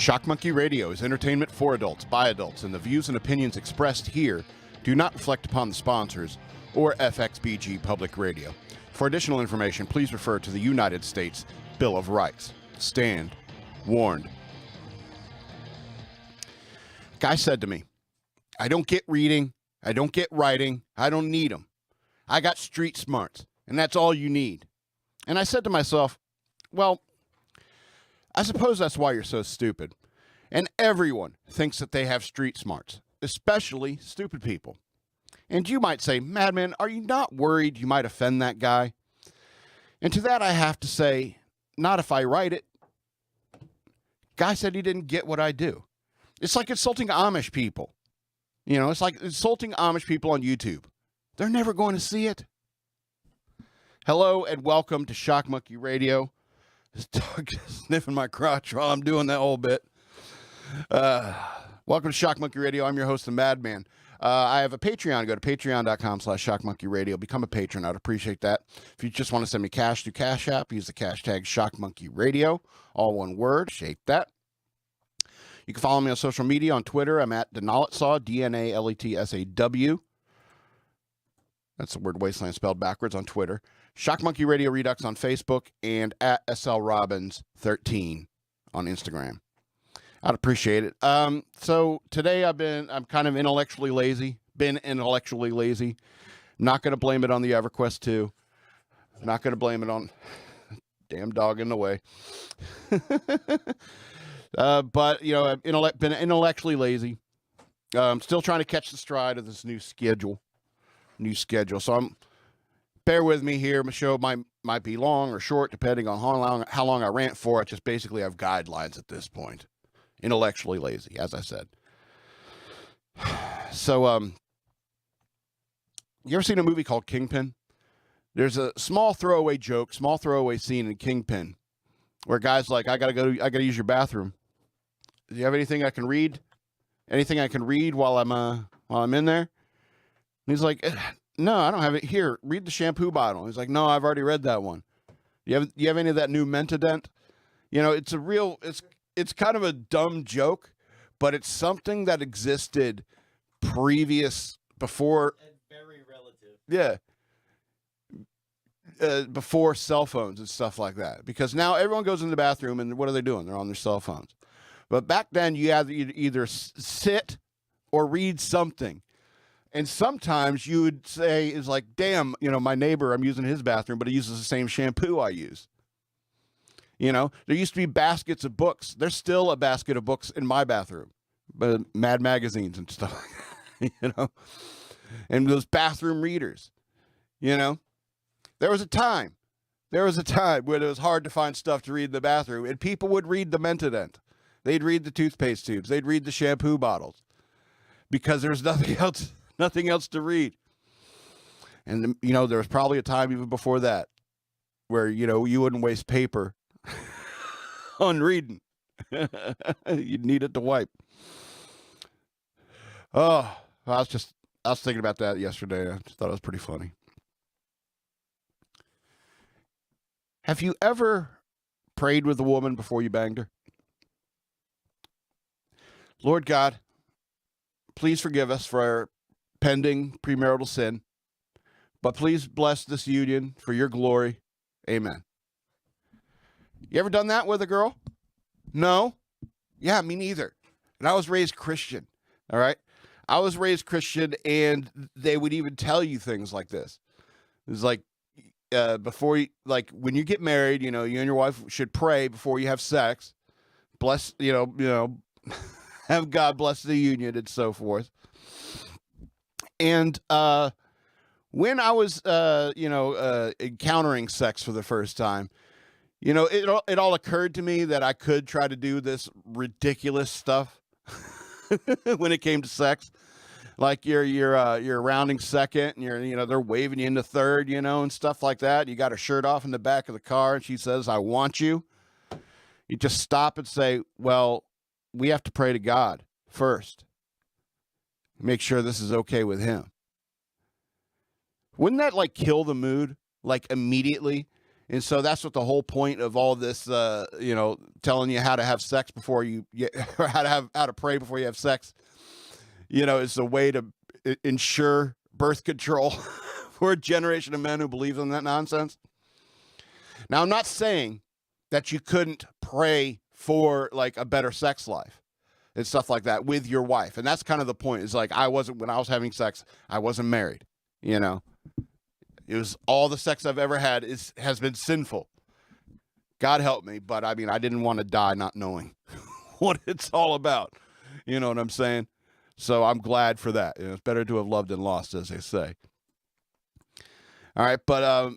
Shock Monkey Radio is entertainment for adults, by adults, and the views and opinions expressed here do not reflect upon the sponsors or FXBG Public Radio. For additional information, please refer to the United States Bill of Rights. Stand warned. Guy said to me, I don't get reading, I don't get writing, I don't need them. I got street smarts, and that's all you need. And I said to myself, well, I suppose that's why you're so stupid. And everyone thinks that they have street smarts, especially stupid people. And you might say, Madman, are you not worried you might offend that guy? And to that I have to say, not if I write it. Guy said he didn't get what I do. It's like insulting Amish people. You know, it's like insulting Amish people on YouTube. They're never going to see it. Hello and welcome to Shock Monkey Radio. This dog is sniffing my crotch while I'm doing that whole bit. Welcome to Shock Monkey Radio. I'm your host, the Madman. I have a Patreon. Go to patreon.com/shockmonkeyradio. Become a patron. I'd appreciate that. If you just want to send me cash through Cash App, use the hashtag shockmonkeyradio. All one word. Shape that. You can follow me on social media. On Twitter, I'm at Denalitsaw, DNALETSAW. That's the word wasteland spelled backwards on Twitter. Shock Monkey Radio Redux on Facebook, and at SLRobbins13 on Instagram. I'd appreciate it. So today I'm kind of intellectually lazy. Not going to blame it on the EverQuest 2. Not going to blame it on damn dog in the way. But, you know, I've been intellectually lazy. Still trying to catch the stride of this new schedule. So bear with me here. My show might be long or short, depending on how long I rant for. I just basically have guidelines at this point. Intellectually lazy, as I said. So, you ever seen a movie called Kingpin? There's a small throwaway scene in Kingpin where guys like, I gotta use your bathroom. Do you have anything I can read? Anything I can read while I'm in there? And he's like, no, I don't have it. Here, read the shampoo bottle. He's like, no, I've already read that one. You have any of that new Mentadent? You know, it's kind of a dumb joke, but it's something that existed before. And very relative. Yeah. Before cell phones and stuff like that. Because now everyone goes in the bathroom and what are they doing? They're on their cell phones. But back then you had to either sit or read something. And sometimes you would say, is like, damn, you know, my neighbor, I'm using his bathroom, but he uses the same shampoo I use. You know, there used to be baskets of books. There's still a basket of books in my bathroom, but Mad magazines and stuff like that, you know, and those bathroom readers, you know, there was a time where it was hard to find stuff to read in the bathroom, and people would read the Mentadent. They'd read the toothpaste tubes. They'd read the shampoo bottles because there's nothing else to read. And, you know, there was probably a time even before that where, you know, you wouldn't waste paper on reading. You'd need it to wipe. Oh, I was thinking about that yesterday. I just thought it was pretty funny. Have you ever prayed with a woman before you banged her? Lord God, please forgive us for our pending premarital sin, but please bless this union for your glory. Amen. You ever done that with a girl? No? Yeah, me neither. And I was raised Christian, all right? I was raised Christian, and they would even tell you things like this. It was like, when you get married, you know, you and your wife should pray before you have sex. Bless, you know, have God bless the union and so forth. And when I was, encountering sex for the first time, you know, it all occurred to me that I could try to do this ridiculous stuff when it came to sex. Like you're rounding second, and they're waving you into third, you know, and stuff like that. You got her shirt off in the back of the car, and she says, "I want you." You just stop and say, "Well, we have to pray to God first. Make sure this is okay with him." Wouldn't that like kill the mood, like immediately? And so that's what the whole point of all this, telling you how to have sex before or how to pray before you have sex, is a way to ensure birth control for a generation of men who believe in that nonsense. Now, I'm not saying that you couldn't pray for like a better sex life and stuff like that with your wife. And that's kind of the point. Is like, when I was having sex, I wasn't married, It was all the sex I've ever had has been sinful. God help me, but I mean, I didn't want to die not knowing what it's all about. You know what I'm saying? So I'm glad for that. It's better to have loved and lost, as they say. All right, but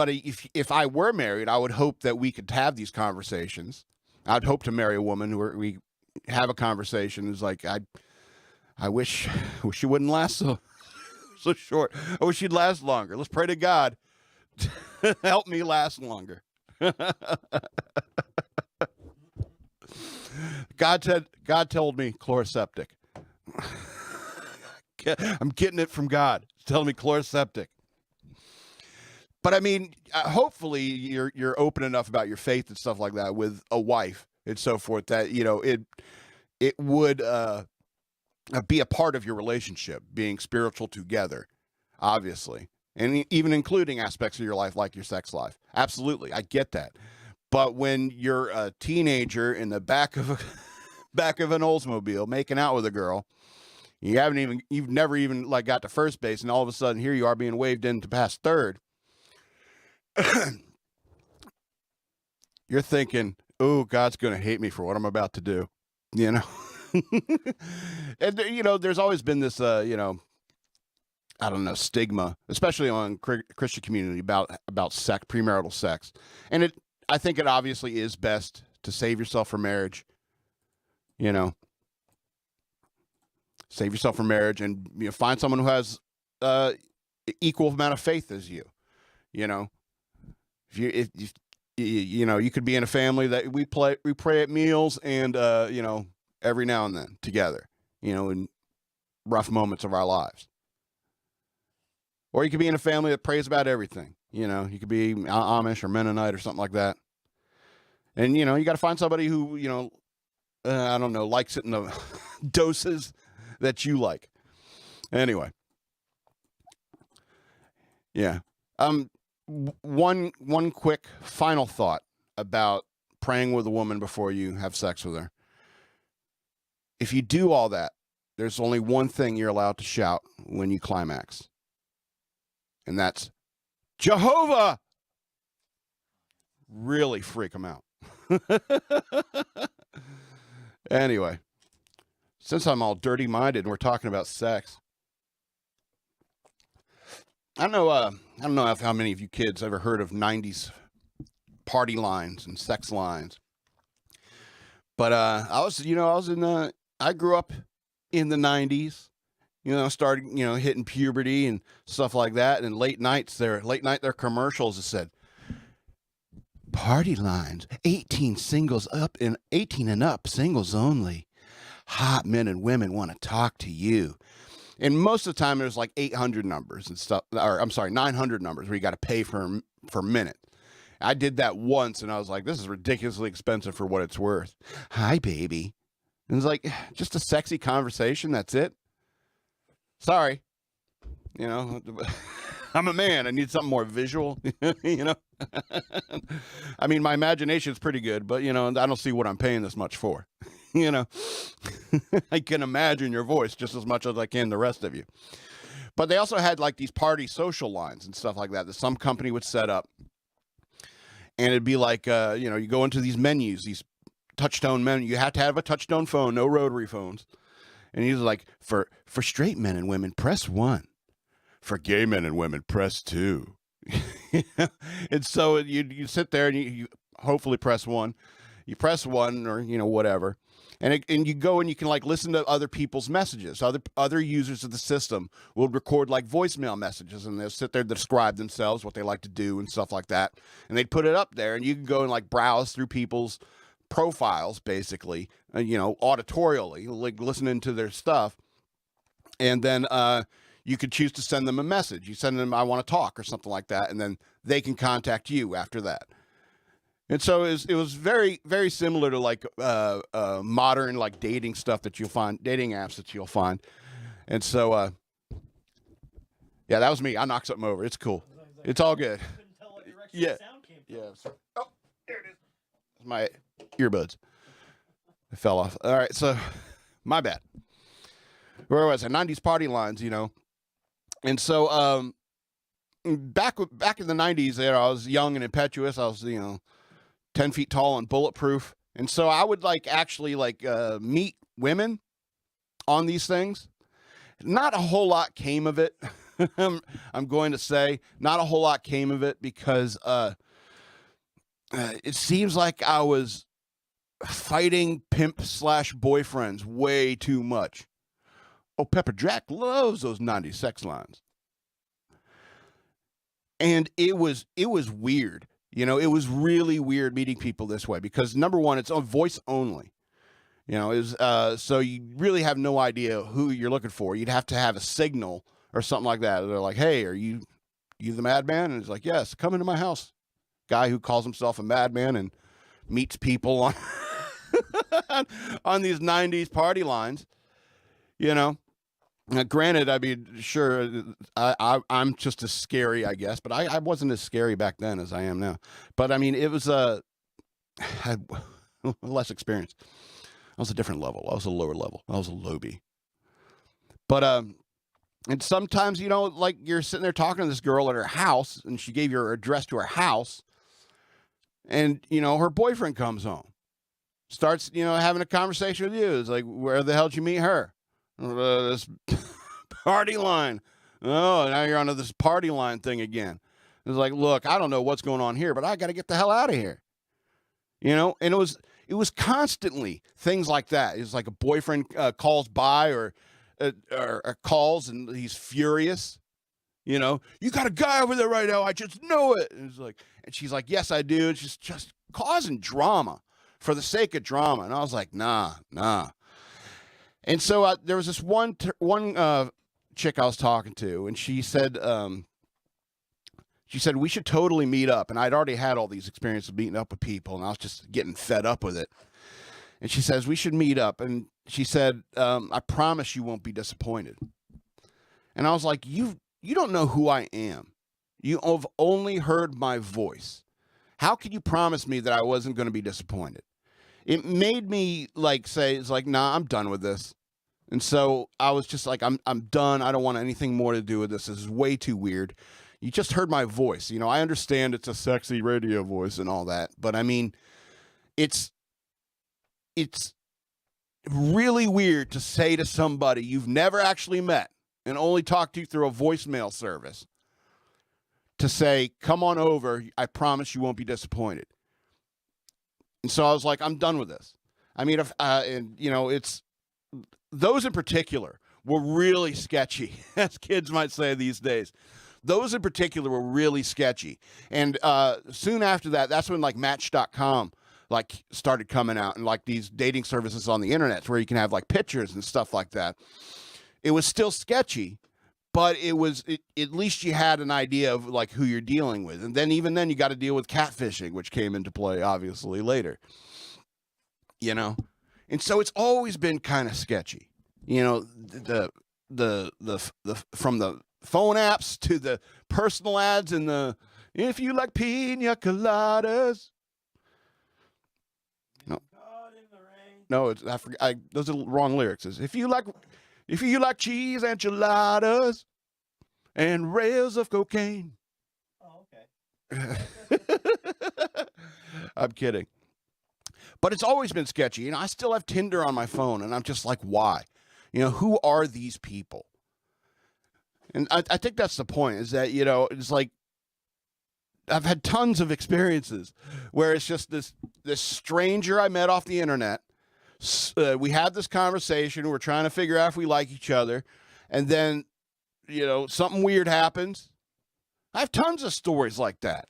if I were married, I would hope that we could have these conversations. I'd hope to marry a woman where we have a conversation. It's like I wish she wouldn't last so short. I wish she'd last longer. Let's pray to God to help me last longer. God told me chloroseptic. I'm getting it from God. He's telling me chloroseptic. But I mean, hopefully you're open enough about your faith and stuff like that with a wife and so forth that it would be a part of your relationship, being spiritual together, obviously, and even including aspects of your life like your sex life. Absolutely, I get that. But when you're a teenager in the back of an Oldsmobile making out with a girl, you've never even like got to first base, and all of a sudden here you are being waved in to pass third. You're thinking, oh, God's going to hate me for what I'm about to do, And, there's always been this, I don't know, stigma, especially on Christian community about sex, premarital sex. And I think it obviously is best to save yourself for marriage, save yourself for marriage and find someone who has equal amount of faith as you, If you could be in a family that we pray at meals and, every now and then together, in rough moments of our lives. Or you could be in a family that prays about everything. You could be Amish or Mennonite or something like that. And, you got to find somebody who, I don't know, likes it in the doses that you like. Anyway. Yeah. One quick final thought about praying with a woman before you have sex with her. If you do all that, there's only one thing you're allowed to shout when you climax. And that's Jehovah. Really freak them out. Anyway, since I'm all dirty-minded and we're talking about sex, I don't know how many of you kids ever heard of 90s party lines and sex lines. But I grew up in the 90s, started, hitting puberty and stuff like that. And late night their commercials that said, party lines, 18 and up, singles only. Hot men and women want to talk to you. And most of the time there's like 800 numbers and stuff, or I'm sorry, 900 numbers where you got to pay for a minute. I did that once and I was like, this is ridiculously expensive for what it's worth. Hi, baby. And it's like, just a sexy conversation. That's it. Sorry. I'm a man. I need something more visual, I mean, my imagination is pretty good, but, I don't see what I'm paying this much for. I can imagine your voice just as much as I can the rest of you. But they also had like these party social lines and stuff like that some company would set up. And it'd be like, you go into these menus, these touch-tone menus. You have to have a touch-tone phone, no rotary phones. And he's like, for straight men and women, press 1. For gay men and women, press 2. And so you sit there and you hopefully press 1. You press 1 or, whatever. And you go and you can like listen to other people's messages. Other users of the system will record like voicemail messages and they'll sit there to describe themselves, what they like to do and stuff like that. And they'd put it up there and you can go and like browse through people's profiles basically, auditorially, like listening to their stuff. And then you could choose to send them a message. You send them, I want to talk or something like that. And then they can contact you after that. And so it was very, very similar to like modern like dating stuff that you'll find, dating apps that you'll find. And so, yeah, that was me. I knocked something over. It's cool. It's all good. Couldn't tell what direction Yeah. the sound came from. Yeah. Sorry. Oh, there it is. It's my earbuds. It fell off. All right. So my bad. Where was I? 90s party lines, you know. And so back in the 90s there, I was young and impetuous. I was, 10 feet tall and bulletproof. And so I would like actually like meet women on these things. Not a whole lot came of it. I'm going to say not a whole lot came of it because it seems like I was fighting pimp / boyfriends way too much. Oh, Pepper Jack loves those 90s sex lines. And it was weird. It was really weird meeting people this way because number one, it's on voice only. So you really have no idea who you're looking for. You'd have to have a signal or something like that. They're like, hey, are you the madman? And it's like, yes, come into my house. Guy who calls himself a madman and meets people on on these 90s party lines, Now, granted, I mean, sure, I'm just as scary, I guess, but I wasn't as scary back then as I am now. But I mean, it was had less experience. I was a different level. I was a lower level. I was a low B. But and sometimes, like you're sitting there talking to this girl at her house, and she gave your address to her house, and her boyfriend comes home, starts having a conversation with you. It's like, where the hell did you meet her? This party line. Oh, now you're onto this party line thing again. It's like, look, I don't know what's going on here, but I got to get the hell out of here. And it was constantly things like that. It's like a boyfriend calls by or calls and he's furious. You got a guy over there right now. I just know it. And she's like, yes, I do. It's just causing drama for the sake of drama. And I was like, nah. And so there was this one chick I was talking to, and she said we should totally meet up. And I'd already had all these experiences of meeting up with people, and I was just getting fed up with it. And she says, we should meet up. And she said, I promise you won't be disappointed. And I was like, you don't know who I am. You have only heard my voice. How could you promise me that I wasn't going to be disappointed? It made me say, it's like, nah, I'm done with this. And so I was just like, I'm done. I don't want anything more to do with this. This is way too weird. You just heard my voice. I understand it's a sexy radio voice and all that, but I mean, it's really weird to say to somebody you've never actually met and only talked to through a voicemail service to say, come on over. I promise you won't be disappointed. And so I was like, I'm done with this. I mean, it's those in particular were really sketchy, as kids might say these days. Those in particular were really sketchy. And soon after that, that's when Match.com started coming out, and these dating services on the internet where you can have pictures and stuff like that. It was still sketchy, but at least you had an idea of who you're dealing with. And then even then you got to deal with catfishing, which came into play obviously later. And so it's always been kind of sketchy. The from the phone apps to the personal ads and the if you like pina coladas. No, it's those are the wrong lyrics. It's, if you like cheese enchiladas and rails of cocaine. Oh, okay. I'm kidding. But it's always been sketchy. I still have Tinder on my phone, and I'm just like, why? Who are these people? And I think that's the point, is that, it's like, I've had tons of experiences where it's just this stranger I met off the internet. We had this conversation. We're trying to figure out if we like each other. And then, something weird happens. I have tons of stories like that.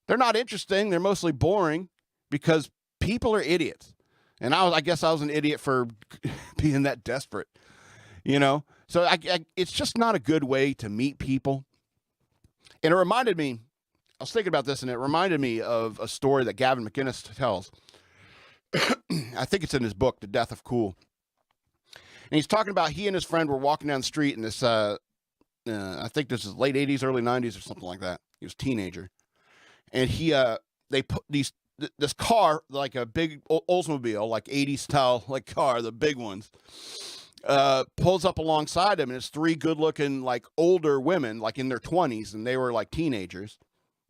They're not interesting. They're mostly boring because people are idiots. And I guess I was an idiot for being that desperate, So it's just not a good way to meet people. And it reminded me, I was thinking about this, and it reminded me of a story that Gavin McInnes tells. I think it's in his book, The Death of Cool. And he's talking about he and his friend were walking down the street in this, I think this is late 80s, early 90s or something like that. He was a teenager. And they put this car, like a big Oldsmobile, like 80s style like car, the big ones, pulls up alongside him, and it's three good-looking, like, older women, like in their 20s, and they were like teenagers,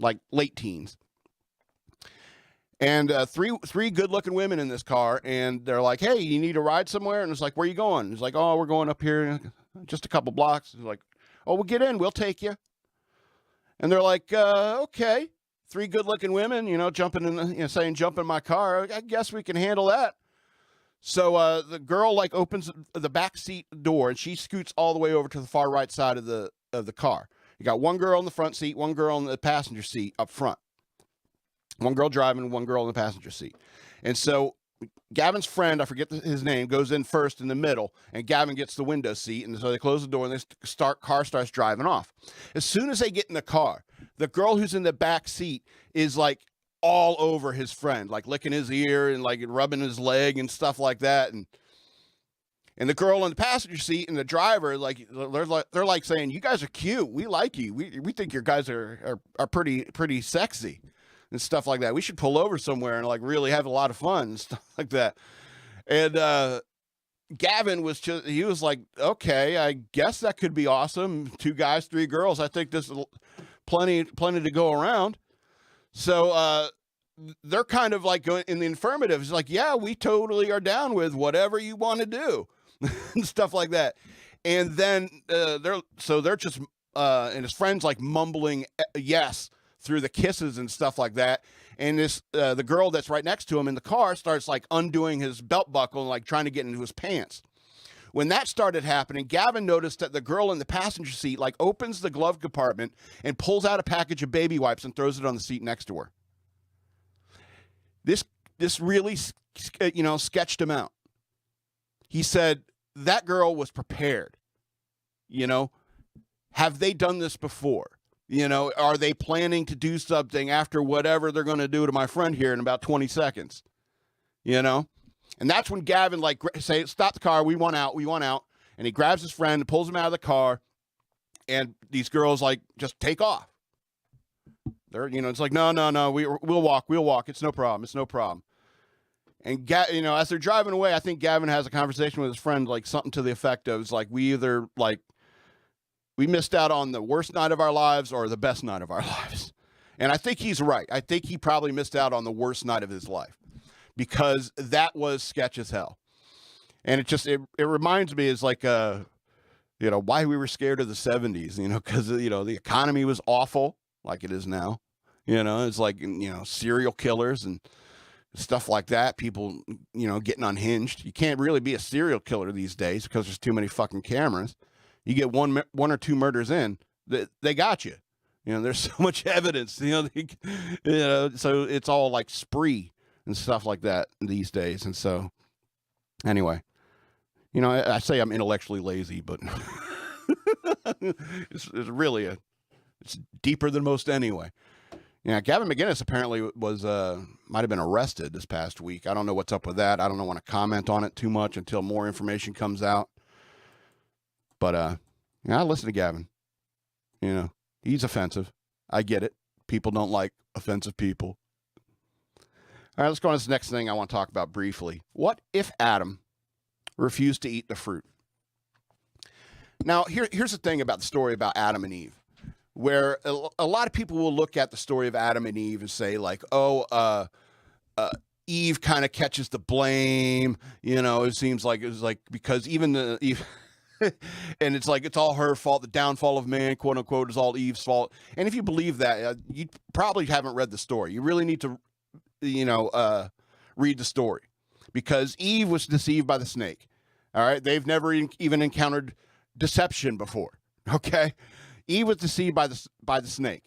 like late teens. And three good-looking women in this car, and they're like, "Hey, you need a ride somewhere?" And it's like, "Where are you going?" It's like, "Oh, we're going up here, just a couple blocks." It's like, "Oh, well, get in, we'll take you." And they're like, "Okay." Three good-looking women, jumping in, saying, "Jump in my car. I guess we can handle that." So the girl like opens the back seat door, and she scoots all the way over to the far right side of the car. You got one girl in the front seat, one girl in the passenger seat up front. One girl driving, one girl in the passenger seat. And so Gavin's friend, I forget his name, goes in first in the middle, and Gavin gets the window seat. And so they close the door, and the car starts driving off. As soon as they get in the car, the girl who's in the back seat is like all over his friend, like licking his ear and like rubbing his leg and stuff like that. And the girl in the passenger seat and the driver, like they're like saying, "You guys are cute. We like you. We think your guys are pretty sexy and stuff like that. We should pull over somewhere and like really have a lot of fun and stuff like that." And Gavin he was like, "Okay, I guess that could be awesome. 2 guys, 3 girls. I think this is plenty to go around." So they're kind of like going in the affirmative. It's like, "Yeah, we totally are down with whatever you want to do," and stuff like that. And then they're just and his friends like mumbling yes through the kisses and stuff like that. And the girl that's right next to him in the car starts like undoing his belt buckle and like trying to get into his pants. When that started happening, Gavin noticed that the girl in the passenger seat like opens the glove compartment and pulls out a package of baby wipes and throws it on the seat next to her. This really, sketched him out. He said, that girl was prepared. Have they done this before? Are they planning to do something after whatever they're going to do to my friend here in about 20 seconds? And that's when Gavin like say, "Stop the car. We want out. We want out." And he grabs his friend and pulls him out of the car. And these girls like just take off. They're, it's like, no, we'll walk. It's no problem. And as they're driving away, I think Gavin has a conversation with his friend, like something to the effect of, it's like, we missed out on the worst night of our lives or the best night of our lives. And I think he's right. I think he probably missed out on the worst night of his life, because that was sketch as hell. And it reminds me, is like, why we were scared of the 70s, because, the economy was awful like it is now. It's like, serial killers and stuff like that. People, getting unhinged. You can't really be a serial killer these days because there's too many fucking cameras. You get one or two murders in, they got you. There's so much evidence, so it's all like spree and stuff like that these days. And so anyway, I say I'm intellectually lazy, but it's really it's deeper than most anyway. Gavin McInnes apparently was might have been arrested this past week. I don't know what's up with that. I don't want to comment on it too much until more information comes out. But I listen to Gavin. He's offensive. I get it. People don't like offensive people. All right, let's go on to this next thing I want to talk about briefly. What if Adam refused to eat the fruit? Now, here's the thing about the story about Adam and Eve, where a lot of people will look at the story of Adam and Eve and say, like, Eve kind of catches the blame. It seems like it was like, because even Eve... and it's like, it's all her fault. The downfall of man, quote unquote, is all Eve's fault. And if you believe that, you probably haven't read the story. You really need to, read the story, because Eve was deceived by the snake. All right. They've never even encountered deception before. Okay. Eve was deceived by the snake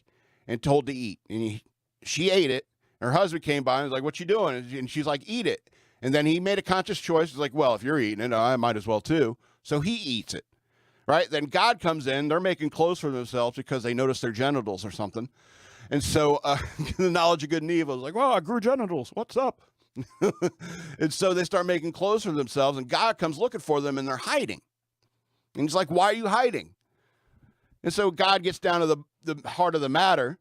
and told to eat, and she ate it. Her husband came by and was like, "What you doing?" And she's like, "Eat it." And then he made a conscious choice. He's like, "Well, if you're eating it, I might as well too." So he eats it. right? Then God comes in. They're making clothes for themselves because they notice their genitals or something. And so the knowledge of good and evil is like, well, I grew genitals. What's up? And so they start making clothes for themselves, and God comes looking for them, and they're hiding. And he's like, why are you hiding? And so God gets down to the heart of the matter.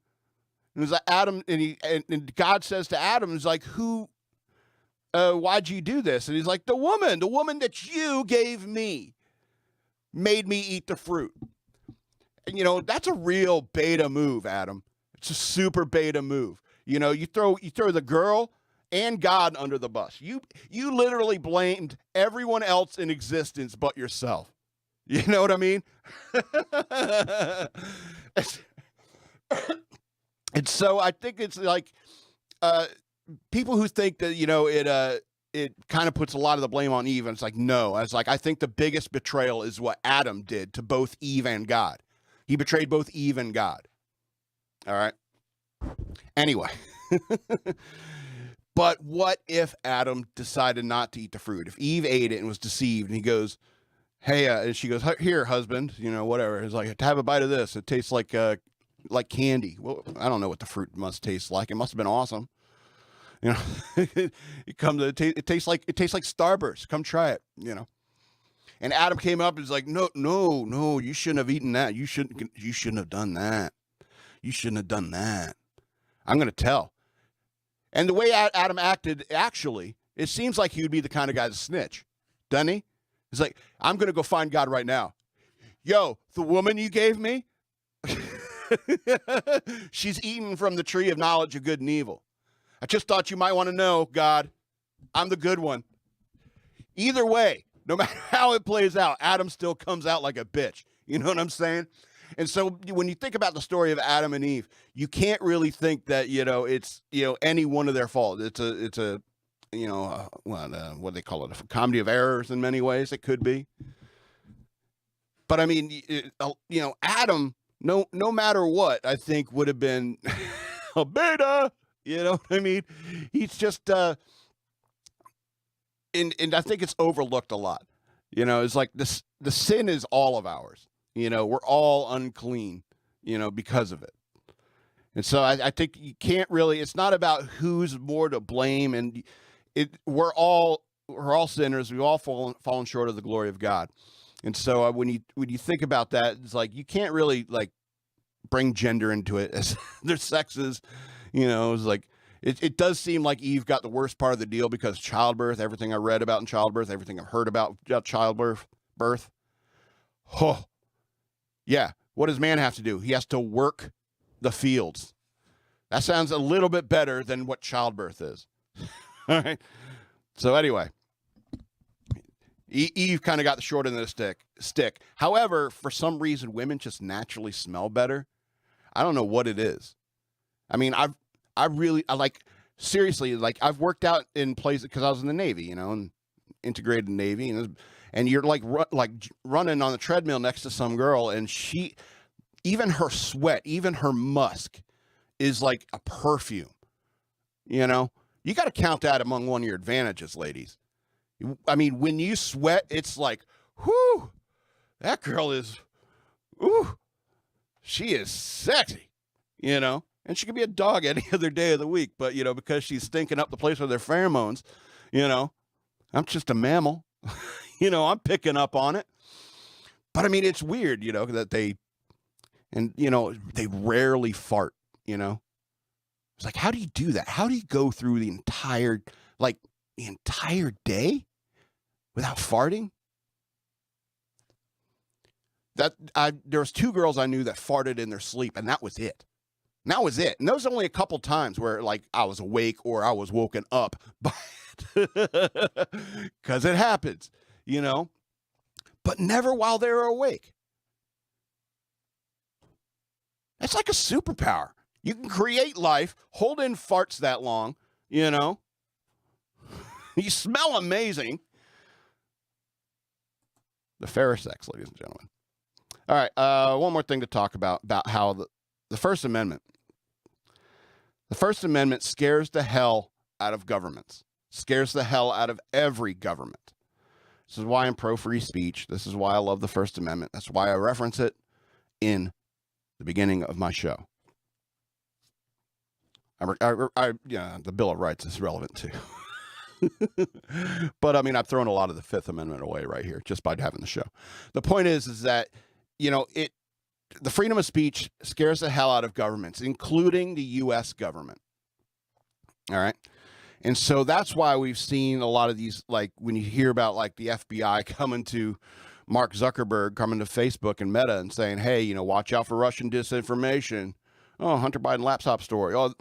And it's like Adam, and God says to Adam, he's like, why'd you do this? And he's like, the woman that you gave me made me eat the fruit. And, you know, that's a real beta move, Adam. It's a super beta move. You know, you throw the girl and God under the bus. You literally blamed everyone else in existence but yourself. You know what I mean? And so I think it's like people who think that, you know, it kind of puts a lot of the blame on Eve. And it's like, no, I think the biggest betrayal is what Adam did to both Eve and God. He betrayed both Eve and God. All right. Anyway. But what if Adam decided not to eat the fruit? If Eve ate it and was deceived, and he goes, hey, and she goes, here, husband, you know, whatever. It's like, have a bite of this. It tastes like candy. Well, I don't know what the fruit must taste like. It must have been awesome. You know, it tastes like Starburst. Come try it, you know. And Adam came up and was like, no, you shouldn't have eaten that. You shouldn't have done that. You shouldn't have done that. I'm going to tell. And the way Adam acted, actually, it seems like he would be the kind of guy to snitch, doesn't he? He's like, I'm going to go find God right now. Yo, the woman you gave me, she's eaten from the tree of knowledge of good and evil. I just thought you might want to know, God, I'm the good one. Either way, no matter how it plays out, Adam still comes out like a bitch. You know what I'm saying? And so when you think about the story of Adam and Eve, you can't really think that, you know, it's, you know, any one of their fault. It's a you know, what do they call it? A comedy of errors in many ways. It could be. But I mean, you know, Adam, no matter what, I think would have been a beta. You know what I mean? He's just, and I think it's overlooked a lot. You know, it's like the sin is all of ours. You know, we're all unclean, you know, because of it. And so I think you can't really, it's not about who's more to blame. And we're all sinners. We've all fallen short of the glory of God. And so when you think about that, it's like, you can't really like bring gender into it as their sexes, you know, it's like, it does seem like Eve got the worst part of the deal because childbirth, everything I read about in childbirth, everything I've heard about childbirth, oh, yeah. What does man have to do? He has to work the fields. That sounds a little bit better than what childbirth is. All right. So anyway, Eve kind of got the short end of the stick. However, for some reason, women just naturally smell better. I don't know what it is. I mean, I like, seriously, like I've worked out in places because I was in the Navy, you know, and integrated Navy, and you're like running on the treadmill next to some girl, and even her sweat, even her musk is like a perfume. You know, you got to count that among one of your advantages, ladies. I mean, when you sweat, it's like, whoo, that girl is, ooh, she is sexy, you know, and she could be a dog any other day of the week, but, you know, because she's stinking up the place with her pheromones, you know, I'm just a mammal. You know, I'm picking up on it. But I mean, it's weird, you know, that they rarely fart, you know. It's like, how do you do that? How do you go through the entire day without farting? There was 2 girls I knew that farted in their sleep, and that was it. And that was it. And there was only a couple times where, like, I was awake or I was woken up by it. Because it happens, you know. But never while they were awake. That's like a superpower. You can create life, hold in farts that long, you know. You smell amazing. The Ferrisex, ladies and gentlemen. All right, one more thing to talk about how the First Amendment. The First Amendment scares the hell out of governments. Scares the hell out of every government. This is why I'm pro free speech. This is why I love the First Amendment. That's why I reference it in the beginning of my show. Yeah, the Bill of Rights is relevant too. But I mean, I've thrown a lot of the Fifth Amendment away right here just by having the show. The point is that, you know, the freedom of speech scares the hell out of governments, including the U.S. government. All right. And so that's why we've seen a lot of these, like when you hear about like the FBI coming to Mark Zuckerberg, coming to Facebook and Meta and saying, hey, you know, watch out for Russian disinformation. Oh, Hunter Biden laptop story. Oh,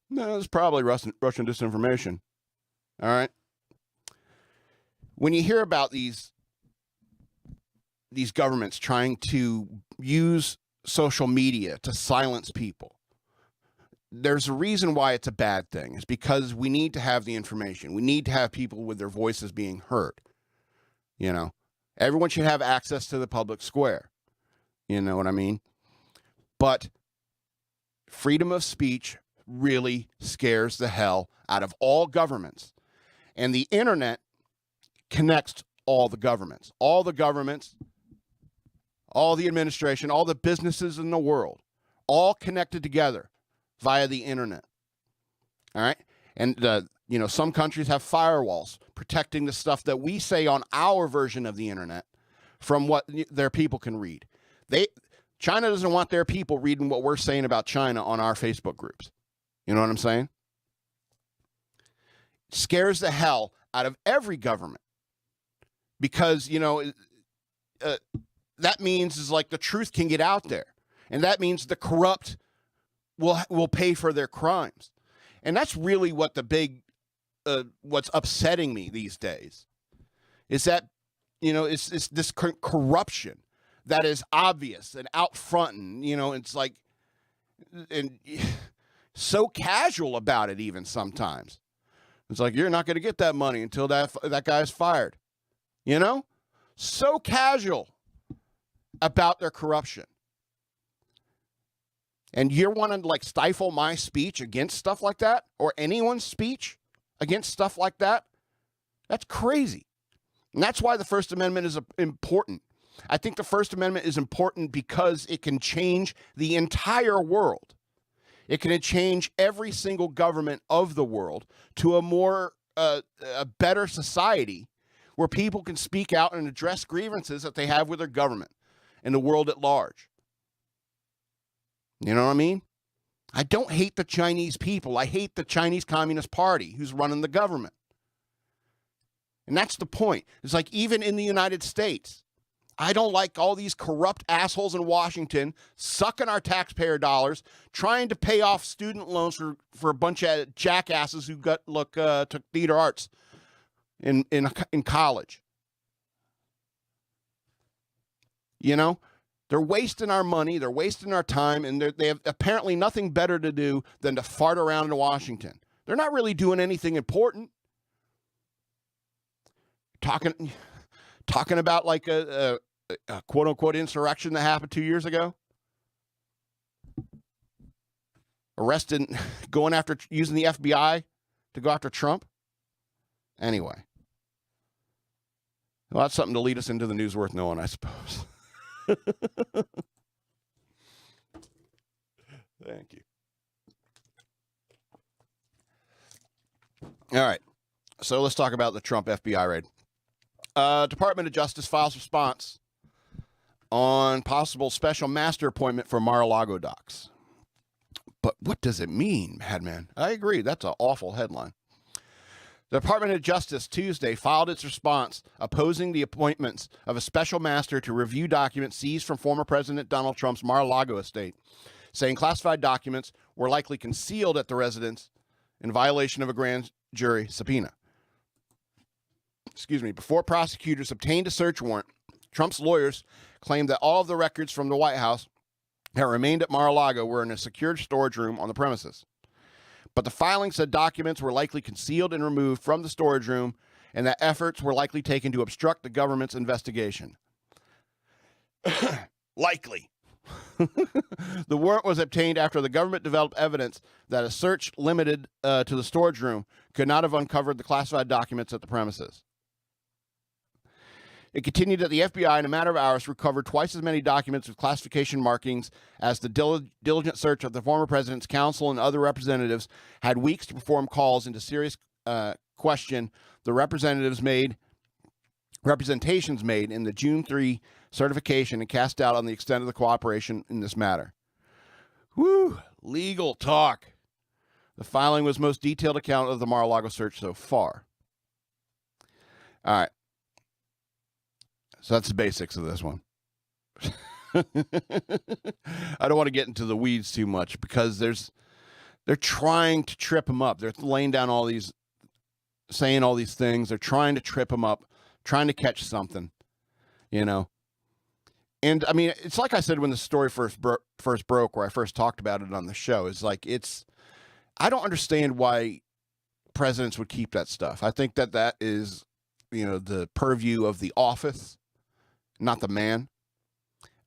no, it's probably Russian disinformation. All right. When you hear about these governments trying to use social media to silence people, there's a reason why it's a bad thing. It's because we need to have the information. We need to have people with their voices being heard. You know, everyone should have access to the public square. You know what I mean? But freedom of speech really scares the hell out of all governments. And the internet connects all the governments, all the administration, all the businesses in the world, all connected together via the internet. All right. And, you know, some countries have firewalls protecting the stuff that we say on our version of the internet from what their people can read. China doesn't want their people reading what we're saying about China on our Facebook groups. You know what I'm saying? It scares the hell out of every government because, you know, that means is like the truth can get out there. And that means the corrupt will pay for their crimes. And that's really what the big, what's upsetting me these days is that, you know, it's this corruption that is obvious and out front. And, you know, it's like, and so casual about it even sometimes. It's like, you're not going to get that money until that guy's fired. You know? So casual about their corruption. And you want to like stifle my speech against stuff like that, or anyone's speech against stuff like that? That's crazy. And that's why the First Amendment is important. I think the First Amendment is important because it can change the entire world. It can change every single government of the world to a more, a better society where people can speak out and address grievances that they have with their government and the world at large. You know what I mean? I don't hate the Chinese people. I hate the Chinese Communist Party who's running the government. And that's the point. It's like even in the United States, I don't like all these corrupt assholes in Washington sucking our taxpayer dollars, trying to pay off student loans for a bunch of jackasses who took theater arts in college. You know, they're wasting our money, they're wasting our time, and they have apparently nothing better to do than to fart around in Washington. They're not really doing anything important. Talking about like a quote unquote insurrection that happened 2 years ago. Arrested, using the FBI to go after Trump. Anyway. Well, that's something to lead us into the news worth knowing, I suppose. Thank you. All right. So let's talk about the Trump FBI raid. Department of Justice files response on possible special master appointment for Mar-a-Lago docs. But what does it mean, Madman? I agree. That's an awful headline. The Department of Justice Tuesday filed its response opposing the appointments of a special master to review documents seized from former President Donald Trump's Mar-a-Lago estate, saying classified documents were likely concealed at the residence in violation of a grand jury subpoena. Before prosecutors obtained a search warrant, Trump's lawyers claimed that all of the records from the White House that remained at Mar-a-Lago were in a secured storage room on the premises. But the filing said documents were likely concealed and removed from the storage room and that efforts were likely taken to obstruct the government's investigation. Likely. The warrant was obtained after the government developed evidence that a search limited to the storage room could not have uncovered the classified documents at the premises. It continued that the FBI, in a matter of hours, recovered twice as many documents with classification markings as the diligent search of the former president's counsel and other representatives had weeks to perform calls into serious question the representations made in the June 3 certification and cast doubt on the extent of the cooperation in this matter. Whew, legal talk. The filing was the most detailed account of the Mar-a-Lago search so far. All right. So that's the basics of this one. I don't want to get into the weeds too much because they're trying to trip him up. They're laying down all these, saying all these things. They're trying to trip him up, trying to catch something, you know. And I mean, it's like I said when the story first broke, where I first talked about it on the show. It's like I don't understand why presidents would keep that stuff. I think that is, you know, the purview of the office, not the man.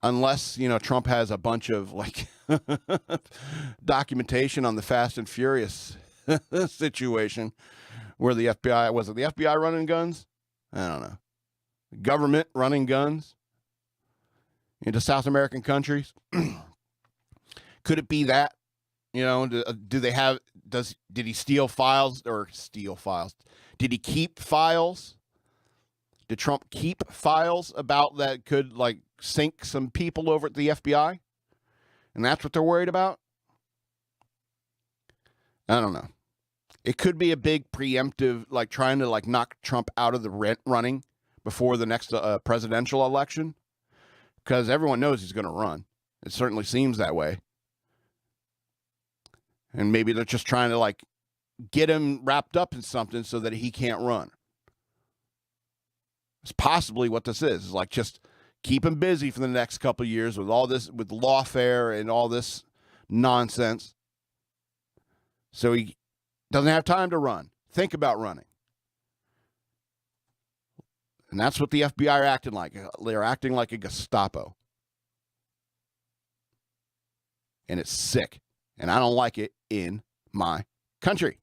Unless, you know, Trump has a bunch of like documentation on the Fast and Furious situation where the FBI, was it the FBI running guns? I don't know. Government running guns into South American countries. Could it be that? You know, do they have, did he steal files? Did he keep files? Did Trump keep files about that could like sink some people over at the FBI? And that's what they're worried about? I don't know. It could be a big preemptive, like trying to like knock Trump out of the running before the next presidential election. Because everyone knows he's going to run. It certainly seems that way. And maybe they're just trying to like get him wrapped up in something so that he can't run. It's possibly what this is. It's like just keep him busy for the next couple of years with all this, with lawfare and all this nonsense. So he doesn't have time to run. Think about running. And that's what the FBI are acting like. They're acting like a Gestapo. And it's sick. And I don't like it in my country.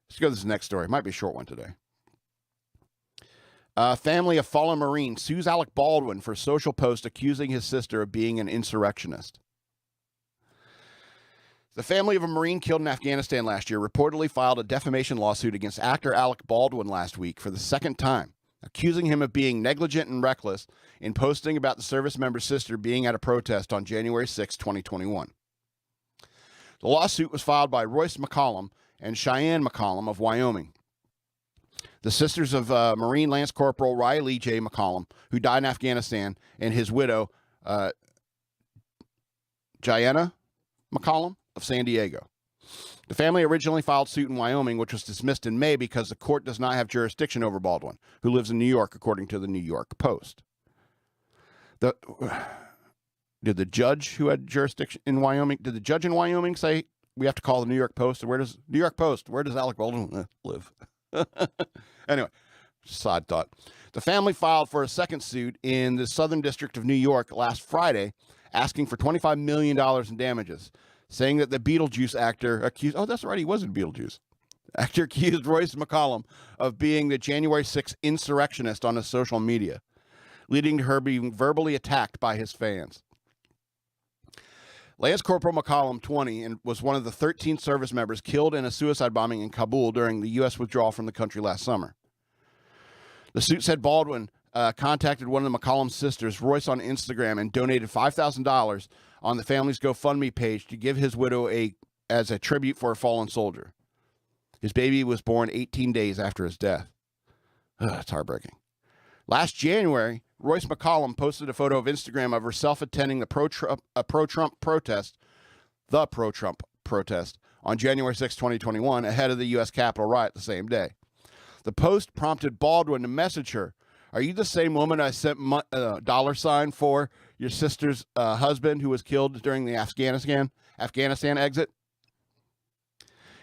Let's go to this next story. It might be a short one today. Family of fallen Marine sues Alec Baldwin for social post accusing his sister of being an insurrectionist. The family of a Marine killed in Afghanistan last year reportedly filed a defamation lawsuit against actor Alec Baldwin last week for the second time, accusing him of being negligent and reckless in posting about the service member's sister being at a protest on January 6, 2021. The lawsuit was filed by Royce McCollum and Cheyenne McCollum of Wyoming, the sisters of Marine Lance Corporal Riley J. McCollum, who died in Afghanistan, and his widow, Jayana McCollum of San Diego. The family originally filed suit in Wyoming, which was dismissed in May because the court does not have jurisdiction over Baldwin, who lives in New York, according to the New York Post. Did the judge who had jurisdiction in Wyoming, did the judge in Wyoming say we have to call the New York Post? Where does New York Post, where does Alec Baldwin live? Anyway, side thought. The family filed for a second suit in the Southern District of New York last Friday, asking for $25 million in damages, saying that the Beetlejuice actor accused, oh, that's right, he was in Beetlejuice. Actor accused Royce McCollum of being the January 6th insurrectionist on his social media, leading to her being verbally attacked by his fans. Lance Corporal McCollum, 20, and was one of the 13 service members killed in a suicide bombing in Kabul during the U.S. withdrawal from the country last summer. The suit said Baldwin contacted one of the McCollum sisters, Royce, on Instagram and donated $5,000 on the family's GoFundMe page to give his widow as a tribute for a fallen soldier. His baby was born 18 days after his death. It's heartbreaking. Last January, Royce McCollum posted a photo of Instagram of herself attending the pro-Trump protest on January 6, 2021, ahead of the U.S. Capitol riot the same day. The post prompted Baldwin to message her, "Are you the same woman I sent $sign for your sister's husband who was killed during the Afghanistan exit?"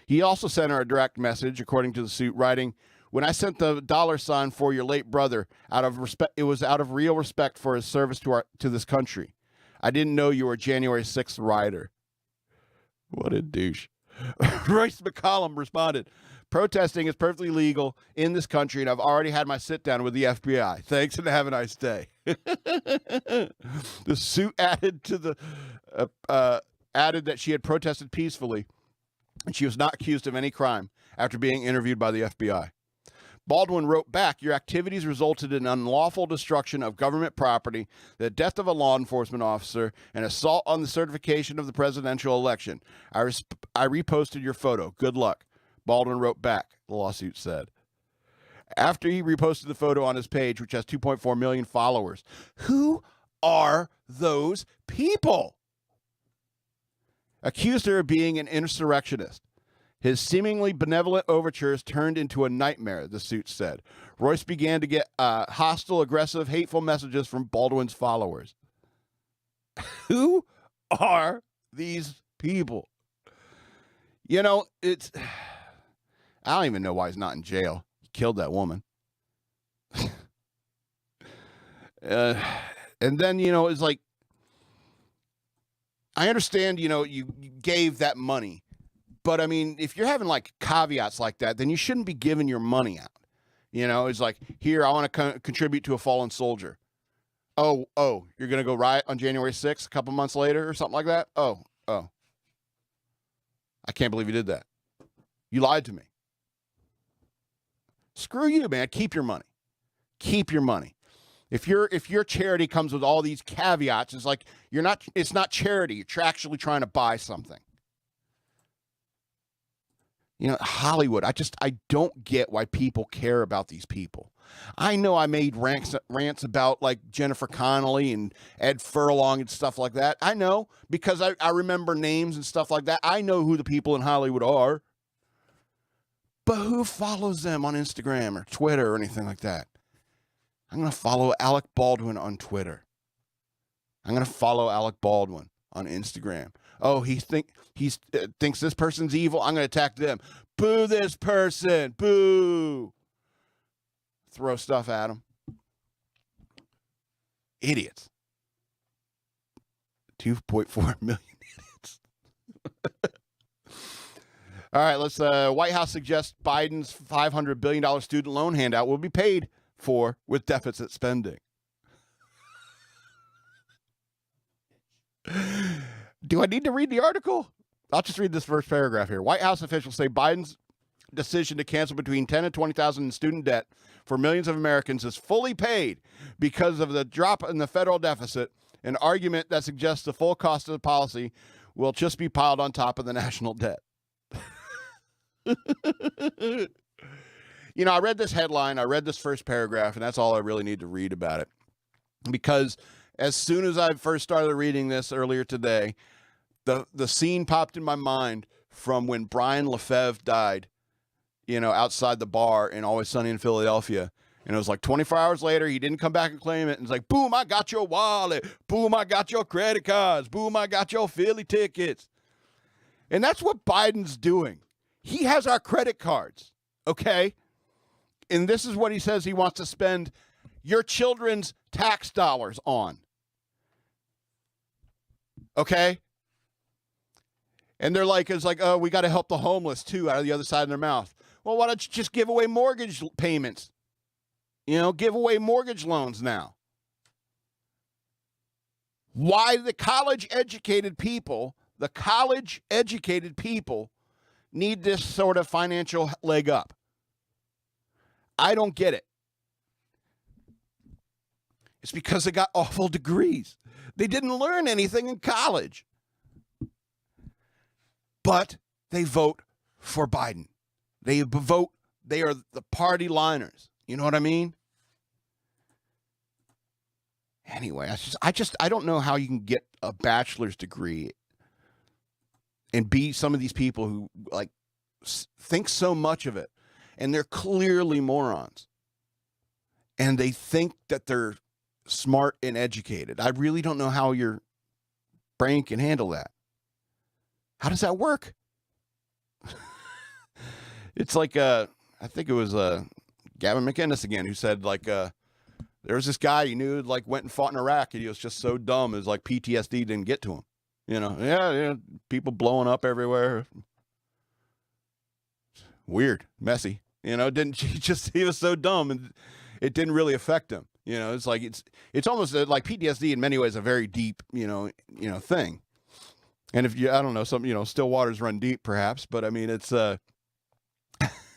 He also sent her a direct message, according to the suit, writing, "When I sent the $sign for your late brother, it was out of real respect for his service to this country. I didn't know you were a January 6th rioter." What a douche. Royce McCollum responded, Protesting is perfectly legal in this country, and I've already had my sit down with the FBI. Thanks, and have a nice day. The suit added that she had protested peacefully, and she was not accused of any crime after being interviewed by the FBI. Baldwin wrote back, "Your activities resulted in unlawful destruction of government property, the death of a law enforcement officer, and assault on the certification of the presidential election. I reposted your photo. Good luck." Baldwin wrote back, the lawsuit said. After he reposted the photo on his page, which has 2.4 million followers. Who are those people? Accused her of being an insurrectionist. His seemingly benevolent overtures turned into a nightmare, the suit said. Royce began to get hostile, aggressive, hateful messages from Baldwin's followers. Who are these people? You know, I don't even know why he's not in jail. He killed that woman. And then, you know, it's like, I understand, you know, you gave that money. But, I mean, if you're having, like, caveats like that, then you shouldn't be giving your money out. You know, it's like, here, I want to contribute to a fallen soldier. Oh, you're going to go riot on January 6th a couple months later or something like that? Oh. I can't believe you did that. You lied to me. Screw you, man. Keep your money. Keep your money. If your charity comes with all these caveats, it's like, it's not charity. You're actually trying to buy something. You know, Hollywood, I don't get why people care about these people. I know I made rants about, like, Jennifer Connelly and Ed Furlong and stuff like that. I know, because I remember names and stuff like that. I know who the people in Hollywood are. But who follows them on Instagram or Twitter or anything like that? I'm going to follow Alec Baldwin on Twitter. I'm going to follow Alec Baldwin on Instagram. Oh, he thinks this person's evil. I'm going to attack them. Boo this person. Boo. Throw stuff at them. Idiots. 2.4 million idiots. All right, let's. White House suggests Biden's $500 billion student loan handout will be paid for with deficit spending. Do I need to read the article? I'll just read this first paragraph here. White House officials say Biden's decision to cancel between $10,000 and $20,000 in student debt for millions of Americans is fully paid because of the drop in the federal deficit, an argument that suggests the full cost of the policy will just be piled on top of the national debt. You know, I read this headline, I read this first paragraph, and that's all I really need to read about it. Because as soon as I first started reading this earlier today, the scene popped in my mind from when Brian Lefebvre died, you know, outside the bar in Always Sunny in Philadelphia. And it was like 24 hours later, he didn't come back and claim it. And it's like, boom, I got your wallet. Boom, I got your credit cards. Boom, I got your Philly tickets. And that's what Biden's doing. He has our credit cards, okay? And this is what he says he wants to spend your children's tax dollars on. Okay? And they're like, it's like, oh, we got to help the homeless too, out of the other side of their mouth. Well, why don't you just give away mortgage payments? You know, give away mortgage loans now. Why the college-educated people need this sort of financial leg up? I don't get it. It's because they got awful degrees. They didn't learn anything in college. But they vote for Biden. They are the party liners. You know what I mean? Anyway, I don't know how you can get a bachelor's degree and be some of these people who like think so much of it, and they're clearly morons, and they think that they're smart and educated. I really don't know how your brain can handle that. How does that work? It's like I think it was Gavin McInnes again who said like there was this guy he knew like went and fought in Iraq and he was just so dumb it was like PTSD didn't get to him. You know, yeah, people blowing up everywhere. weird, messy. You know, didn't he was so dumb and it didn't really affect him. You know, it's like it's almost like PTSD in many ways a very deep, thing. And if I don't know, some, still waters run deep perhaps, but I mean, it's, if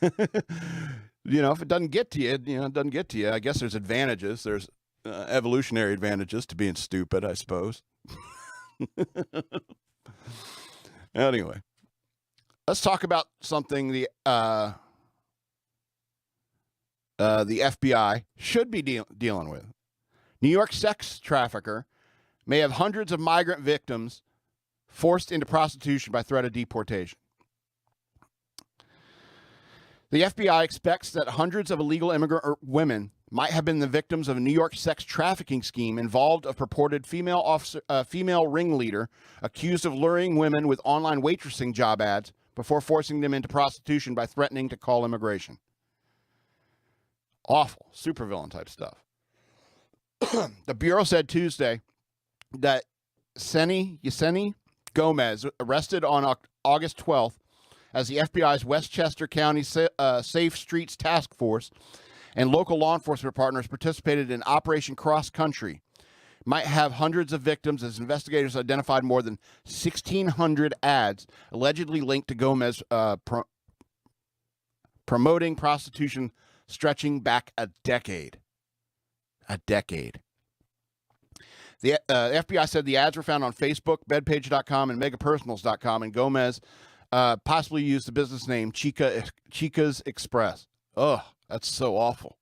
it doesn't get to you, it doesn't get to you. I guess there's advantages. There's evolutionary advantages to being stupid, I suppose. Anyway, let's talk about something the FBI should be dealing with. New York sex trafficker may have hundreds of migrant victims forced into prostitution by threat of deportation. The FBI expects that hundreds of illegal immigrant women might have been the victims of a New York sex trafficking scheme involved a purported female ringleader accused of luring women with online waitressing job ads before forcing them into prostitution by threatening to call immigration. Awful, supervillain type stuff. The Bureau said Tuesday that Yesenia Gomez, arrested on August 12th as the FBI's Westchester County Safe Streets Task Force and local law enforcement partners participated in Operation Cross Country, might have hundreds of victims as investigators identified more than 1,600 ads allegedly linked to Gomez promoting prostitution stretching back a decade. A decade. The FBI said the ads were found on Facebook, bedpage.com, and megapersonals.com, and Gomez possibly used the business name Chica's Express. Ugh, that's so awful.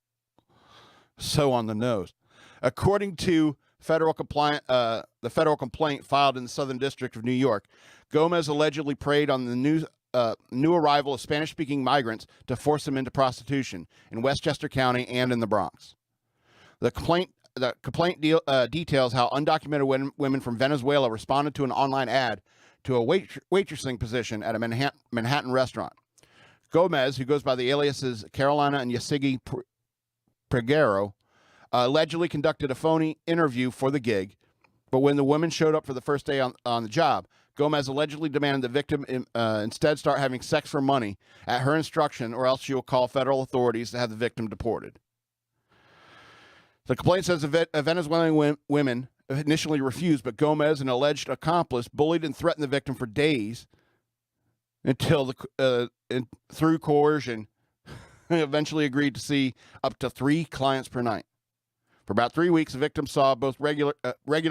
So on the nose. According to the federal complaint filed in the Southern District of New York, Gomez allegedly preyed on the new arrival of Spanish-speaking migrants to force them into prostitution in Westchester County and in the Bronx. The complaint details how undocumented women from Venezuela responded to an online ad to a waitressing position at a Manhattan restaurant. Gomez, who goes by the aliases Carolina and Yesenia Peguero, allegedly conducted a phony interview for the gig, but when the women showed up for the first day on the job, Gomez allegedly demanded the victim instead start having sex for money at her instruction, or else she will call federal authorities to have the victim deported. The complaint says Venezuelan women initially refused, but Gomez, an alleged accomplice, bullied and threatened the victim for days until, through coercion, eventually agreed to see up to 3 clients per night. For about 3 weeks, the victim saw both regular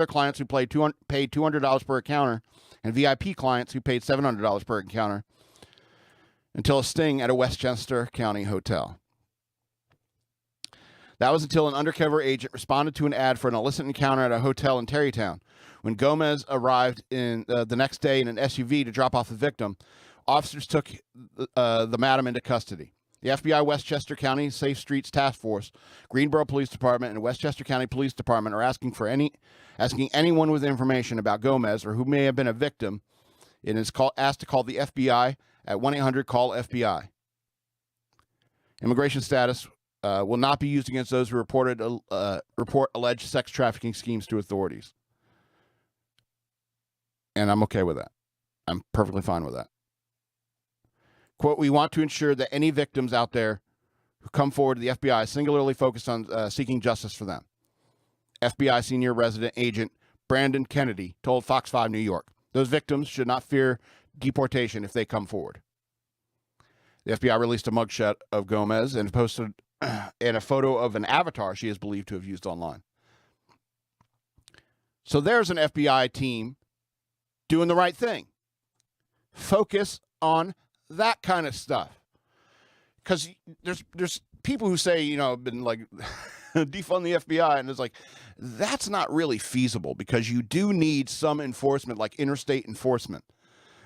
clients who paid $200 per encounter and VIP clients who paid $700 per encounter until a sting at a Westchester County hotel. That was until an undercover agent responded to an ad for an illicit encounter at a hotel in Tarrytown. When Gomez arrived the next day in an SUV to drop off the victim, officers took the madam into custody. The FBI Westchester County Safe Streets Task Force, Greenboro Police Department, and Westchester County Police Department are asking anyone with information about Gomez or who may have been a victim. It is asked to call the FBI at 1-800-CALL-FBI. Immigration status will not be used against those who report alleged sex trafficking schemes to authorities. And I'm okay with that. I'm perfectly fine with that. Quote, we want to ensure that any victims out there who come forward to the FBI singularly focused on seeking justice for them. FBI senior resident agent Brandon Kennedy told Fox 5 New York, those victims should not fear deportation if they come forward. The FBI released a mugshot of Gomez and posted a photo of an avatar she is believed to have used online. So there's an FBI team doing the right thing. Focus on that kind of stuff. Because there's people who say, been like, defund the FBI, and it's like, that's not really feasible because you do need some enforcement, like interstate enforcement,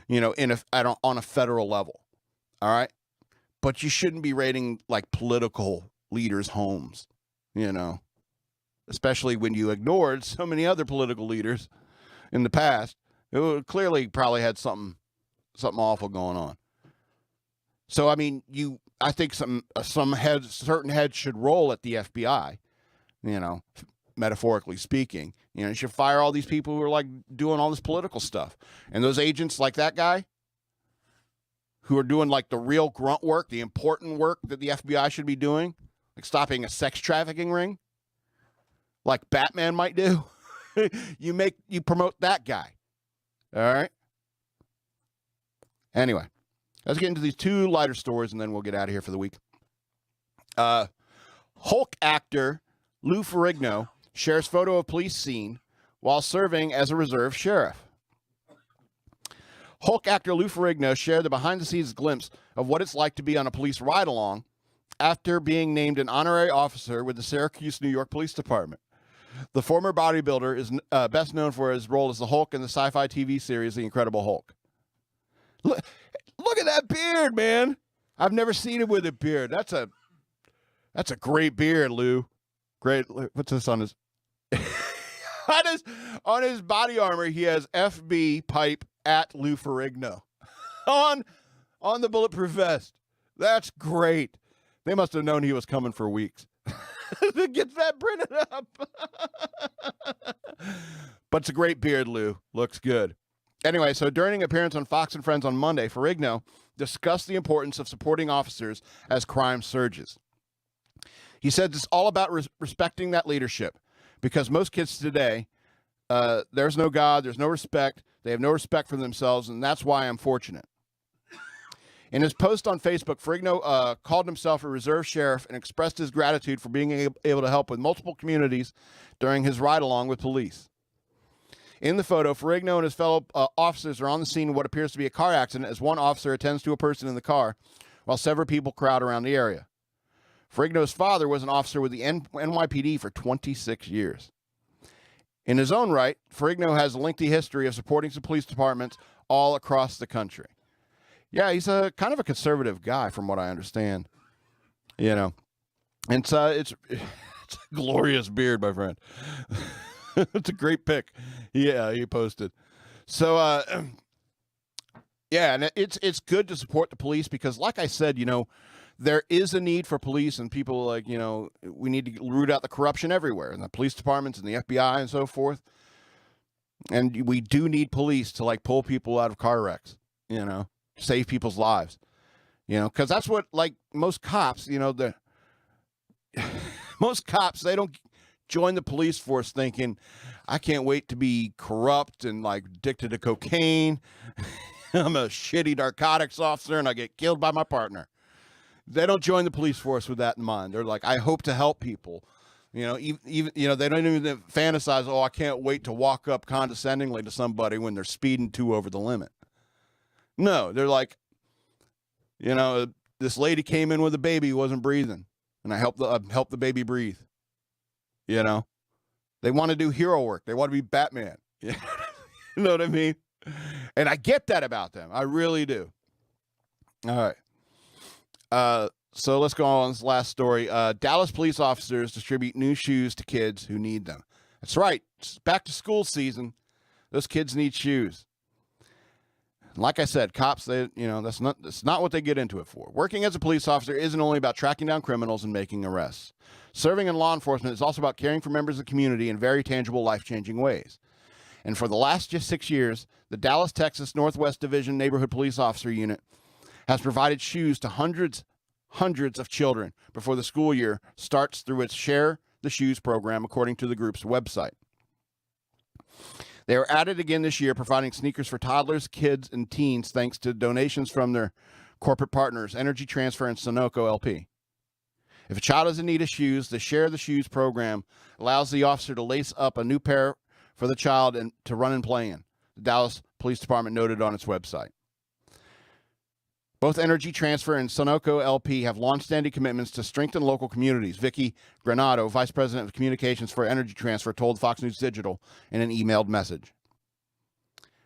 on a federal level. All right? But you shouldn't be raiding like political leaders' homes, especially when you ignored so many other political leaders in the past who clearly probably had something awful going on. So, I mean, I think certain heads should roll at the FBI, metaphorically speaking. You should fire all these people who are like doing all this political stuff. And those agents like that guy who are doing like the real grunt work, the important work that the FBI should be doing, like stopping a sex trafficking ring, like Batman might do. you promote that guy. All right. Anyway, let's get into these two lighter stories, and then we'll get out of here for the week. Hulk actor Lou Ferrigno shares photo of police scene while serving as a reserve sheriff. Hulk actor Lou Ferrigno shared the behind-the-scenes glimpse of what it's like to be on a police ride-along after being named an honorary officer with the Syracuse, New York Police Department. The former bodybuilder is best known for his role as the Hulk in the sci-fi TV series The Incredible Hulk. Look at that beard, man. I've never seen him with a beard. That's a great beard, Lou. Great. What's this on his on his body armor? He has FB pipe at Lou Ferrigno on the bulletproof vest. That's great. They must have known he was coming for weeks to get that printed up. But it's a great beard, Lou. Looks good. Anyway, so during an appearance on Fox and Friends on Monday, Ferrigno discussed the importance of supporting officers as crime surges. He said it's all about respecting that leadership, because most kids today, there's no God, there's no respect, they have no respect for themselves, and that's why I'm fortunate. In his post on Facebook, Ferrigno called himself a reserve sheriff and expressed his gratitude for being able to help with multiple communities during his ride-along with police. In the photo, Ferrigno and his fellow officers are on the scene of what appears to be a car accident as one officer attends to a person in the car while several people crowd around the area. Ferrigno's father was an officer with the NYPD for 26 years. In his own right, Ferrigno has a lengthy history of supporting some police departments all across the country. Yeah, he's a kind of a conservative guy, from what I understand. You know, and it's a glorious beard, my friend. It's a great pic. Yeah, he posted. So, yeah, and it's good to support the police because, like I said, you know, there is a need for police and people like, you know, we need to root out the corruption everywhere in the police departments and the FBI and so forth. And we do need police to like pull people out of car wrecks, you know, save people's lives, you know, because that's what like most cops, you know, most cops, they don't join the police force thinking, I can't wait to be corrupt and like addicted to cocaine. I'm a shitty narcotics officer and I get killed by my partner. They don't join the police force with that in mind. They're like, I hope to help people. You know, even you know, they don't even fantasize, oh, I can't wait to walk up condescendingly to somebody when they're speeding 2 over the limit. No, they're like, you know, this lady came in with a baby who wasn't breathing, and I helped the baby breathe. You know, they want to do hero work. They want to be Batman. You know what I mean? And I get that about them. I really do. All right. So let's go on this last story. Dallas police officers distribute new shoes to kids who need them. That's right. It's back to school season. Those kids need shoes. Like I said, cops, they, you know, that's not what they get into it for. Working as a police officer isn't only about tracking down criminals and making arrests. Serving in law enforcement is also about caring for members of the community in very tangible, life-changing ways. And for the last just 6 years, the Dallas, Texas Northwest Division Neighborhood Police Officer Unit has provided shoes to hundreds of children before the school year starts through its Share the Shoes program, according to the group's website. They are added again this year, providing sneakers for toddlers, kids, and teens thanks to donations from their corporate partners, Energy Transfer and Sunoco LP. If a child is in need of shoes, the Share the Shoes program allows the officer to lace up a new pair for the child and to run and play in, the Dallas Police Department noted on its website. Both Energy Transfer and Sunoco LP have longstanding commitments to strengthen local communities. Vicky Granado, Vice President of Communications for Energy Transfer, told Fox News Digital in an emailed message.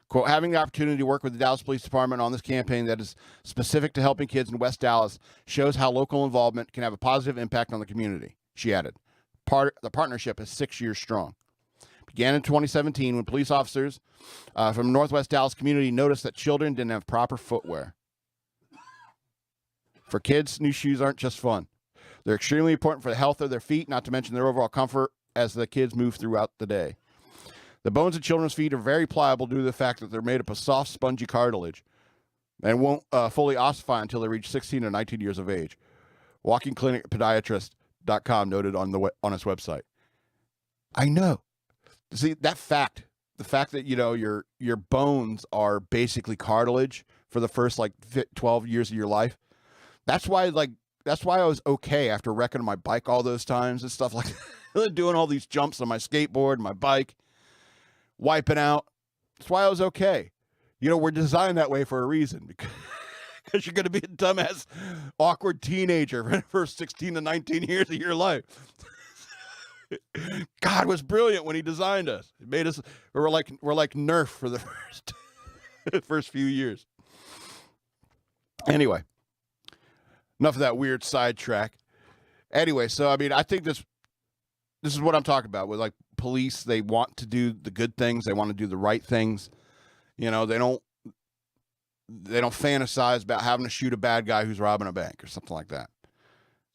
Quote, having the opportunity to work with the Dallas Police Department on this campaign that is specific to helping kids in West Dallas shows how local involvement can have a positive impact on the community, she added. The partnership is 6 years strong. Began in 2017 when police officers from Northwest Dallas community noticed that children didn't have proper footwear. For kids, new shoes aren't just fun. They're extremely important for the health of their feet, not to mention their overall comfort as the kids move throughout the day. The bones of children's feet are very pliable due to the fact that they're made up of soft, spongy cartilage. and won't fully ossify until they reach 16 or 19 years of age. Walking Clinic Podiatrist.com noted on its website. I know. See, the fact that, you know, your bones are basically cartilage for the first like 12 years of your life. That's why I was okay after wrecking my bike all those times and stuff like that. Doing all these jumps on my skateboard and my bike, wiping out. That's why I was okay. You know, we're designed that way for a reason, because you're going to be a dumbass, awkward teenager for the first 16 to 19 years of your life. God was brilliant when he designed us. It made us, we're like Nerf for the first few years. Anyway, enough of that weird sidetrack. Anyway, so I mean, I think this is what I'm talking about with like police. They want to do the good things. They want to do the right things. You know, they don't fantasize about having to shoot a bad guy who's robbing a bank or something like that.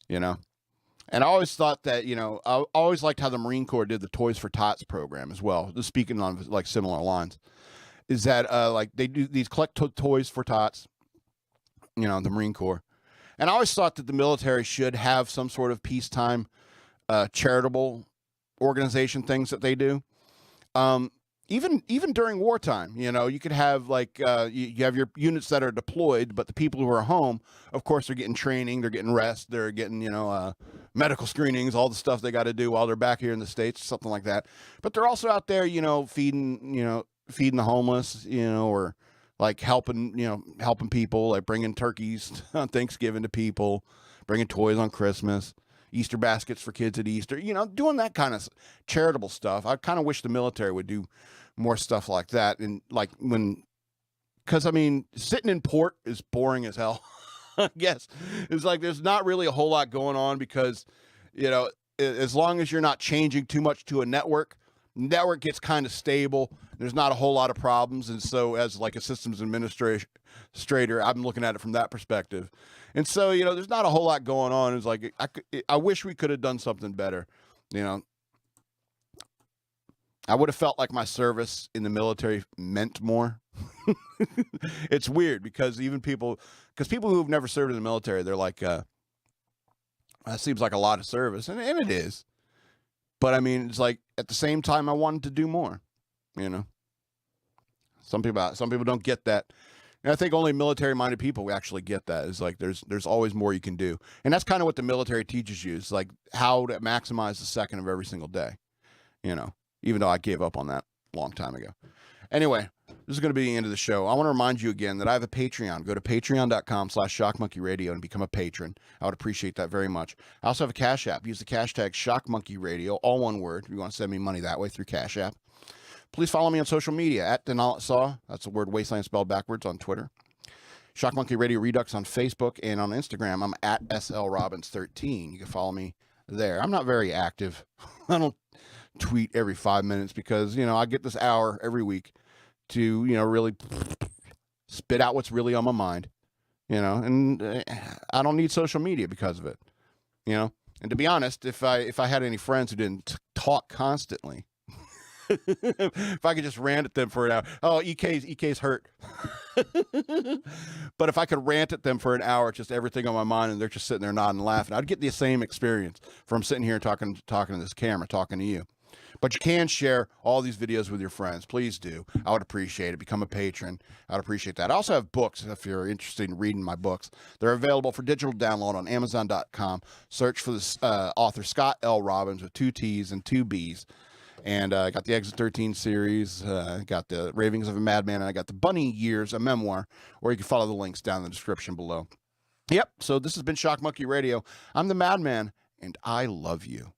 You know? And I always thought that, you know, I always liked how the Marine Corps did the Toys for Tots program as well. Just speaking on like similar lines, is that like they do these collect toys for tots, you know, the Marine Corps. And I always thought that the military should have some sort of peacetime charitable organization things that they do. Even during wartime, you know, you could have like you have your units that are deployed, but the people who are home, of course, they're getting training, they're getting rest, they're getting, you know, medical screenings, all the stuff they got to do while they're back here in the States, something like that. But they're also out there, you know, feeding the homeless, you know, or like helping people, like bringing turkeys on Thanksgiving to people, bringing toys on Christmas, Easter baskets for kids at Easter, you know, doing that kind of charitable stuff. I kind of wish the military would do more stuff like that. And like because I mean, sitting in port is boring as hell. I guess it's like there's not really a whole lot going on because, you know, as long as you're not changing too much to a network gets kind of stable. There's not a whole lot of problems. And so as like a systems administrator, I'm looking at it from that perspective. And so, you know, there's not a whole lot going on. It's like, I wish we could have done something better. You know, I would have felt like my service in the military meant more. It's weird because people who've never served in the military, they're like, that seems like a lot of service. And it is. But I mean, it's like at the same time, I wanted to do more, you know. Some people don't get that. And I think only military-minded people actually get that. It's like there's always more you can do. And that's kind of what the military teaches you. It's like how to maximize the second of every single day, you know, even though I gave up on that a long time ago. Anyway, this is going to be the end of the show. I want to remind you again that I have a Patreon. Go to patreon.com/shockmonkeyradio and become a patron. I would appreciate that very much. I also have a Cash App. Use the hashtag shockmonkeyradio, all one word, if you want to send me money that way through Cash App. Please follow me on social media at @DenalitSaw. That's the word wasteland spelled backwards on Twitter. Shock Monkey Radio Redux on Facebook, and on Instagram, I'm at SLRobbins13. You can follow me there. I'm not very active. I don't tweet every 5 minutes because, you know, I get this hour every week to, you know, really spit out what's really on my mind, you know, and I don't need social media because of it, you know. And to be honest, if I had any friends who didn't talk constantly, if I could just rant at them for an hour, oh, EK's hurt. But if I could rant at them for an hour, just everything on my mind, and they're just sitting there nodding and laughing, I'd get the same experience from sitting here talking to this camera, talking to you. But you can share all these videos with your friends. Please do. I would appreciate it. Become a patron. I'd appreciate that. I also have books if you're interested in reading my books. They're available for digital download on Amazon.com. Search for this author, Scott L. Robbins, with 2 T's and 2 B's. And I got the Exit 13 series, got the Ravings of a Madman, and I got the Bunny Years, a memoir, or you can follow the links down in the description below. Yep, so this has been Shock Monkey Radio. I'm the Madman, and I love you.